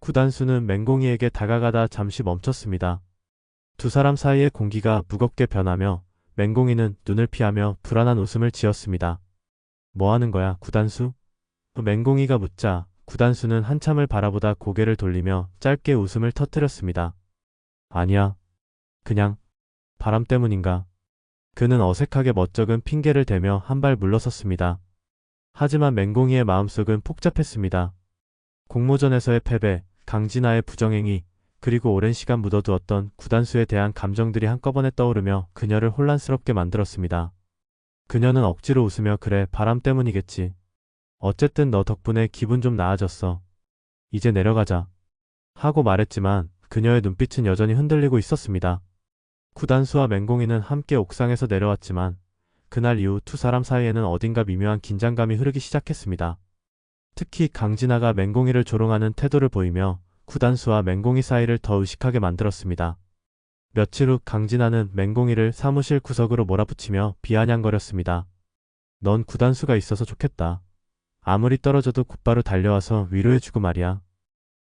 구단수는 맹공이에게 다가가다 잠시 멈췄습니다. 두 사람 사이의 공기가 무겁게 변하며 맹공이는 눈을 피하며 불안한 웃음을 지었습니다. 뭐 하는 거야, 구단수? 맹공이가 묻자 구단수는 한참을 바라보다 고개를 돌리며 짧게 웃음을 터뜨렸습니다. 아니야. 그냥 바람 때문인가? 그는 어색하게 멋쩍은 핑계를 대며 한 발 물러섰습니다. 하지만 맹공이의 마음속은 복잡했습니다. 공모전에서의 패배, 강진아의 부정행위, 그리고 오랜 시간 묻어두었던 구단수에 대한 감정들이 한꺼번에 떠오르며 그녀를 혼란스럽게 만들었습니다. 그녀는 억지로 웃으며 그래, 바람 때문이겠지. 어쨌든 너 덕분에 기분 좀 나아졌어. 이제 내려가자. 하고 말했지만 그녀의 눈빛은 여전히 흔들리고 있었습니다. 구단수와 맹공이는 함께 옥상에서 내려왔지만 그날 이후 두 사람 사이에는 어딘가 미묘한 긴장감이 흐르기 시작했습니다. 특히 강진아가 맹공이를 조롱하는 태도를 보이며 구단수와 맹공이 사이를 더 의식하게 만들었습니다. 며칠 후 강진아는 맹공이를 사무실 구석으로 몰아붙이며 비아냥거렸습니다. 넌 구단수가 있어서 좋겠다. 아무리 떨어져도 곧바로 달려와서 위로해주고 말이야.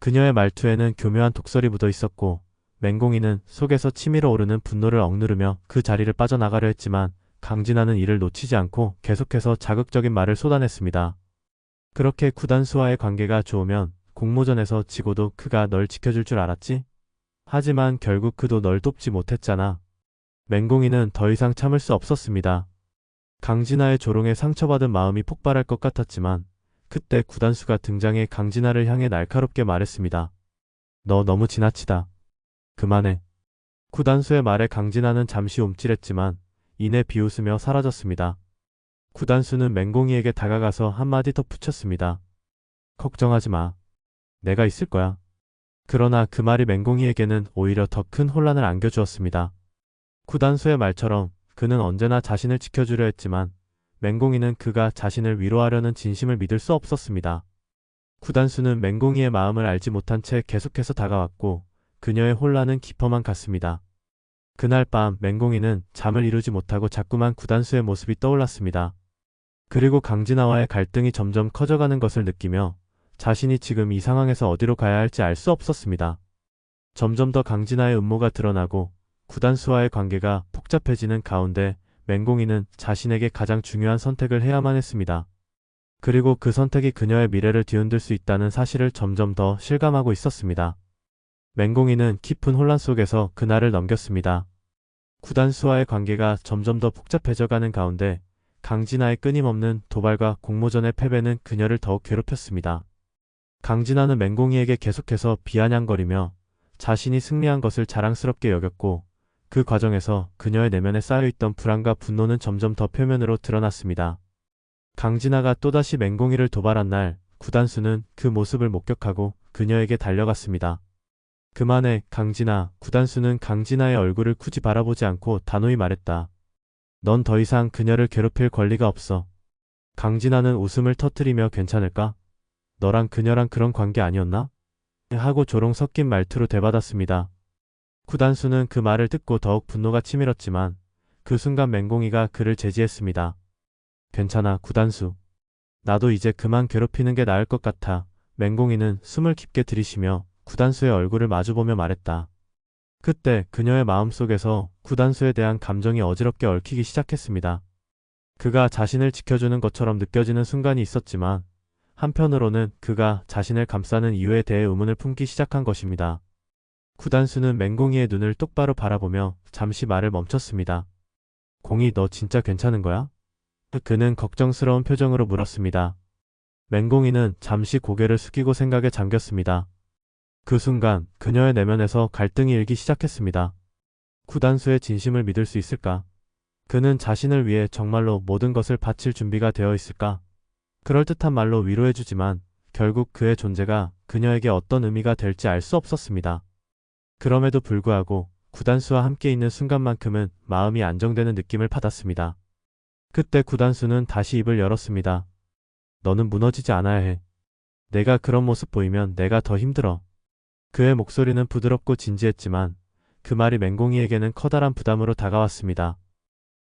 그녀의 말투에는 교묘한 독설이 묻어 있었고 맹공이는 속에서 치밀어 오르는 분노를 억누르며 그 자리를 빠져나가려 했지만 강진아는 이를 놓치지 않고 계속해서 자극적인 말을 쏟아냈습니다. 그렇게 구단수와의 관계가 좋으면 공모전에서 지고도 그가 널 지켜줄 줄 알았지? 하지만 결국 그도 널 돕지 못했잖아. 맹공이는 더 이상 참을 수 없었습니다. 강진아의 조롱에 상처받은 마음이 폭발할 것 같았지만 그때 구단수가 등장해 강진아를 향해 날카롭게 말했습니다. 너 너무 지나치다. 그만해. 구단수의 말에 강진아는 잠시 움찔했지만 이내 비웃으며 사라졌습니다. 구단수는 맹공이에게 다가가서 한마디 더 붙였습니다. 걱정하지 마. 내가 있을 거야. 그러나 그 말이 맹공이에게는 오히려 더 큰 혼란을 안겨주었습니다. 구단수의 말처럼 그는 언제나 자신을 지켜주려 했지만 맹공이는 그가 자신을 위로하려는 진심을 믿을 수 없었습니다. 구단수는 맹공이의 마음을 알지 못한 채 계속해서 다가왔고 그녀의 혼란은 깊어만 갔습니다. 그날 밤 맹공이는 잠을 이루지 못하고 자꾸만 구단수의 모습이 떠올랐습니다. 그리고 강진아와의 갈등이 점점 커져가는 것을 느끼며 자신이 지금 이 상황에서 어디로 가야 할지 알 수 없었습니다. 점점 더 강진아의 음모가 드러나고 구단수와의 관계가 복잡해지는 가운데 맹공이는 자신에게 가장 중요한 선택을 해야만 했습니다. 그리고 그 선택이 그녀의 미래를 뒤흔들 수 있다는 사실을 점점 더 실감하고 있었습니다. 맹공이는 깊은 혼란 속에서 그날을 넘겼습니다. 구단수와의 관계가 점점 더 복잡해져가는 가운데 강진아의 끊임없는 도발과 공모전의 패배는 그녀를 더욱 괴롭혔습니다. 강진아는 맹공이에게 계속해서 비아냥거리며 자신이 승리한 것을 자랑스럽게 여겼고 그 과정에서 그녀의 내면에 쌓여있던 불안과 분노는 점점 더 표면으로 드러났습니다. 강진아가 또다시 맹공이를 도발한 날 구단수는 그 모습을 목격하고 그녀에게 달려갔습니다. 그만해, 강진아. 구단수는 강진아의 얼굴을 굳이 바라보지 않고 단호히 말했다. 넌 더 이상 그녀를 괴롭힐 권리가 없어. 강진아는 웃음을 터뜨리며 괜찮을까? 너랑 그녀랑 그런 관계 아니었나? 하고 조롱 섞인 말투로 되받았습니다. 구단수는 그 말을 듣고 더욱 분노가 치밀었지만 그 순간 맹공이가 그를 제지했습니다. 괜찮아, 구단수. 나도 이제 그만 괴롭히는 게 나을 것 같아. 맹공이는 숨을 깊게 들이쉬며 구단수의 얼굴을 마주보며 말했다. 그때 그녀의 마음속에서 구단수에 대한 감정이 어지럽게 얽히기 시작했습니다. 그가 자신을 지켜주는 것처럼 느껴지는 순간이 있었지만 한편으로는 그가 자신을 감싸는 이유에 대해 의문을 품기 시작한 것입니다. 구단수는 맹공이의 눈을 똑바로 바라보며 잠시 말을 멈췄습니다. 공이, 너 진짜 괜찮은 거야? 그는 걱정스러운 표정으로 물었습니다. 맹공이는 잠시 고개를 숙이고 생각에 잠겼습니다. 그 순간 그녀의 내면에서 갈등이 일기 시작했습니다. 구단수의 진심을 믿을 수 있을까? 그는 자신을 위해 정말로 모든 것을 바칠 준비가 되어 있을까? 그럴듯한 말로 위로해주지만 결국 그의 존재가 그녀에게 어떤 의미가 될지 알 수 없었습니다. 그럼에도 불구하고 구단수와 함께 있는 순간만큼은 마음이 안정되는 느낌을 받았습니다. 그때 구단수는 다시 입을 열었습니다. 너는 무너지지 않아야 해. 내가 그런 모습 보이면 내가 더 힘들어. 그의 목소리는 부드럽고 진지했지만 그 말이 맹공이에게는 커다란 부담으로 다가왔습니다.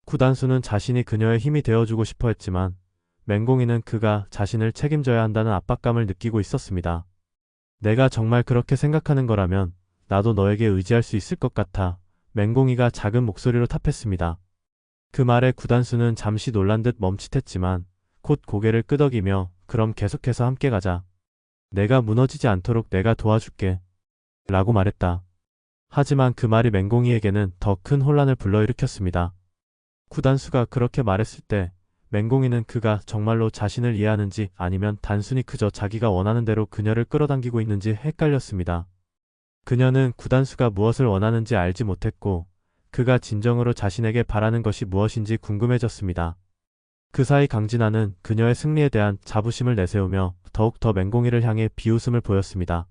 구단수는 자신이 그녀의 힘이 되어주고 싶어 했지만 맹공이는 그가 자신을 책임져야 한다는 압박감을 느끼고 있었습니다. 내가 정말 그렇게 생각하는 거라면 나도 너에게 의지할 수 있을 것 같아. 맹공이가 작은 목소리로 답했습니다. 그 말에 구단수는 잠시 놀란 듯 멈칫했지만 곧 고개를 끄덕이며 그럼 계속해서 함께 가자. 내가 무너지지 않도록 내가 도와줄게. 라고 말했다. 하지만 그 말이 맹공이에게는 더 큰 혼란을 불러일으켰습니다. 구단수가 그렇게 말했을 때 맹공이는 그가 정말로 자신을 이해하는지 아니면 단순히 그저 자기가 원하는 대로 그녀를 끌어당기고 있는지 헷갈렸습니다. 그녀는 구단수가 무엇을 원하는지 알지 못했고 그가 진정으로 자신에게 바라는 것이 무엇인지 궁금해졌습니다. 그 사이 강진아는 그녀의 승리에 대한 자부심을 내세우며 더욱더 맹공이를 향해 비웃음을 보였습니다.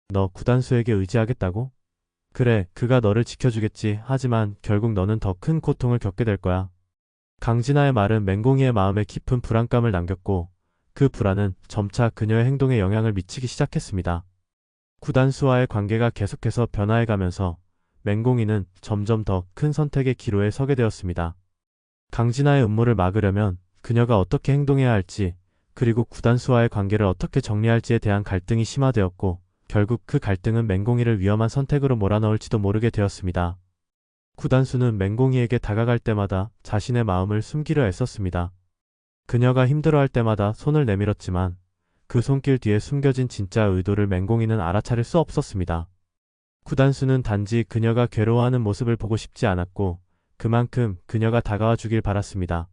너 구단수에게 의지하겠다고? 그래, 그가 너를 지켜주겠지. 하지만 결국 너는 더 큰 고통을 겪게 될 거야. 강진아의 말은 맹공이의 마음에 깊은 불안감을 남겼고 그 불안은 점차 그녀의 행동에 영향을 미치기 시작했습니다. 구단수와의 관계가 계속해서 변화해가면서 맹공이는 점점 더 큰 선택의 기로에 서게 되었습니다. 강진아의 음모를 막으려면 그녀가 어떻게 행동해야 할지 그리고 구단수와의 관계를 어떻게 정리할지에 대한 갈등이 심화되었고 결국 그 갈등은 맹공이를 위험한 선택으로 몰아넣을지도 모르게 되었습니다. 구단수는 맹공이에게 다가갈 때마다 자신의 마음을 숨기려 애썼습니다. 그녀가 힘들어할 때마다 손을 내밀었지만 그 손길 뒤에 숨겨진 진짜 의도를 맹공이는 알아차릴 수 없었습니다. 구단수는 단지 그녀가 괴로워하는 모습을 보고 싶지 않았고 그만큼 그녀가 다가와 주길 바랐습니다.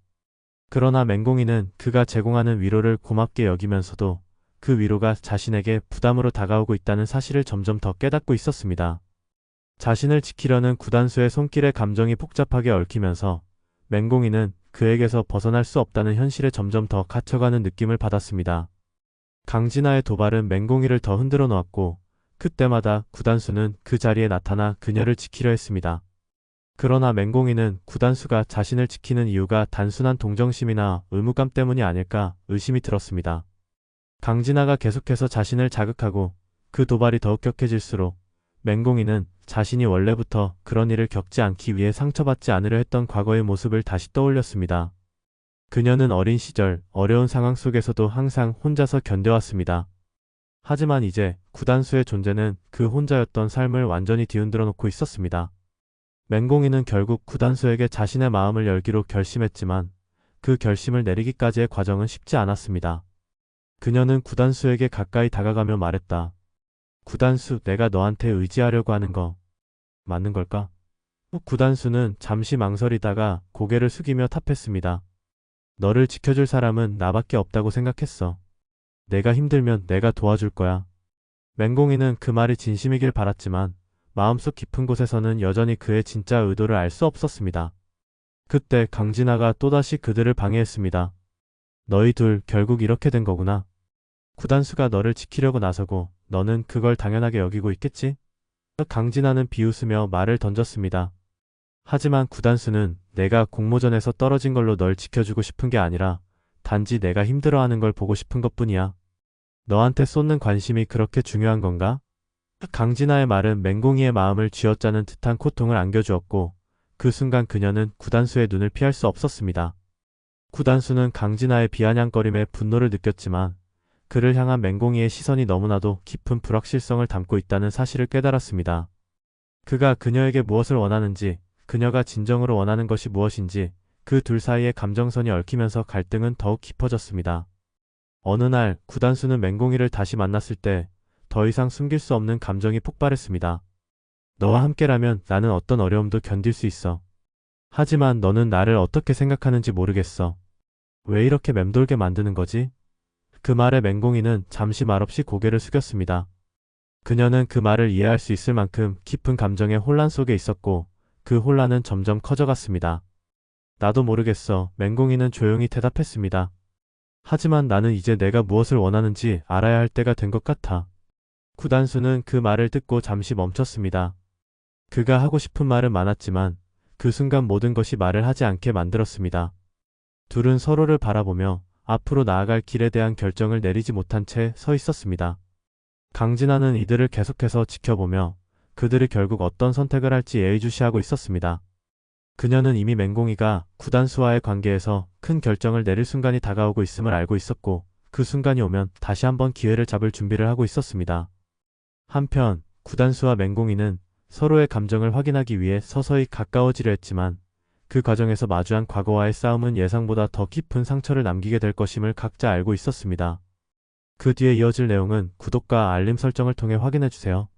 그러나 맹공이는 그가 제공하는 위로를 고맙게 여기면서도 그 위로가 자신에게 부담으로 다가오고 있다는 사실을 점점 더 깨닫고 있었습니다. 자신을 지키려는 구단수의 손길에 감정이 복잡하게 얽히면서 맹공이는 그에게서 벗어날 수 없다는 현실에 점점 더 갇혀가는 느낌을 받았습니다. 강진아의 도발은 맹공이를 더 흔들어 놓았고 그때마다 구단수는 그 자리에 나타나 그녀를 지키려 했습니다. 그러나 맹공이는 구단수가 자신을 지키는 이유가 단순한 동정심이나 의무감 때문이 아닐까 의심이 들었습니다. 강진아가 계속해서 자신을 자극하고 그 도발이 더욱 격해질수록 맹공이는 자신이 원래부터 그런 일을 겪지 않기 위해 상처받지 않으려 했던 과거의 모습을 다시 떠올렸습니다. 그녀는 어린 시절 어려운 상황 속에서도 항상 혼자서 견뎌왔습니다. 하지만 이제 구단수의 존재는 그 혼자였던 삶을 완전히 뒤흔들어 놓고 있었습니다. 맹공이는 결국 구단수에게 자신의 마음을 열기로 결심했지만 그 결심을 내리기까지의 과정은 쉽지 않았습니다. 그녀는 구단수에게 가까이 다가가며 말했다. 구단수, 내가 너한테 의지하려고 하는 거 맞는 걸까? 구단수는 잠시 망설이다가 고개를 숙이며 답했습니다. 너를 지켜줄 사람은 나밖에 없다고 생각했어. 내가 힘들면 내가 도와줄 거야. 맹공이는 그 말이 진심이길 바랐지만 마음속 깊은 곳에서는 여전히 그의 진짜 의도를 알 수 없었습니다. 그때 강진아가 또다시 그들을 방해했습니다. 너희 둘 결국 이렇게 된 거구나. 구단수가 너를 지키려고 나서고 너는 그걸 당연하게 여기고 있겠지? 강진아는 비웃으며 말을 던졌습니다. 하지만 구단수는 내가 공모전에서 떨어진 걸로 널 지켜주고 싶은 게 아니라 단지 내가 힘들어하는 걸 보고 싶은 것뿐이야. 너한테 쏟는 관심이 그렇게 중요한 건가? 강진아의 말은 맹공이의 마음을 쥐어짜는 듯한 고통을 안겨주었고 그 순간 그녀는 구단수의 눈을 피할 수 없었습니다. 구단수는 강진아의 비아냥거림에 분노를 느꼈지만 그를 향한 맹공이의 시선이 너무나도 깊은 불확실성을 담고 있다는 사실을 깨달았습니다. 그가 그녀에게 무엇을 원하는지, 그녀가 진정으로 원하는 것이 무엇인지 그 둘 사이의 감정선이 얽히면서 갈등은 더욱 깊어졌습니다. 어느 날 구단수는 맹공이를 다시 만났을 때 더 이상 숨길 수 없는 감정이 폭발했습니다. 너와 함께라면 나는 어떤 어려움도 견딜 수 있어. 하지만 너는 나를 어떻게 생각하는지 모르겠어. 왜 이렇게 맴돌게 만드는 거지? 그 말에 맹공이는 잠시 말없이 고개를 숙였습니다. 그녀는 그 말을 이해할 수 있을 만큼 깊은 감정의 혼란 속에 있었고 그 혼란은 점점 커져갔습니다. 나도 모르겠어. 맹공이는 조용히 대답했습니다. 하지만 나는 이제 내가 무엇을 원하는지 알아야 할 때가 된 것 같아. 구단수는 그 말을 듣고 잠시 멈췄습니다. 그가 하고 싶은 말은 많았지만 그 순간 모든 것이 말을 하지 않게 만들었습니다. 둘은 서로를 바라보며 앞으로 나아갈 길에 대한 결정을 내리지 못한 채 서 있었습니다. 강진아는 이들을 계속해서 지켜보며 그들이 결국 어떤 선택을 할지 예의주시하고 있었습니다. 그녀는 이미 맹공이가 구단수와의 관계에서 큰 결정을 내릴 순간이 다가오고 있음을 알고 있었고 그 순간이 오면 다시 한번 기회를 잡을 준비를 하고 있었습니다. 한편 구단수와 맹공이는 서로의 감정을 확인하기 위해 서서히 가까워지려 했지만 그 과정에서 마주한 과거와의 싸움은 예상보다 더 깊은 상처를 남기게 될 것임을 각자 알고 있었습니다. 그 뒤에 이어질 내용은 구독과 알림 설정을 통해 확인해주세요.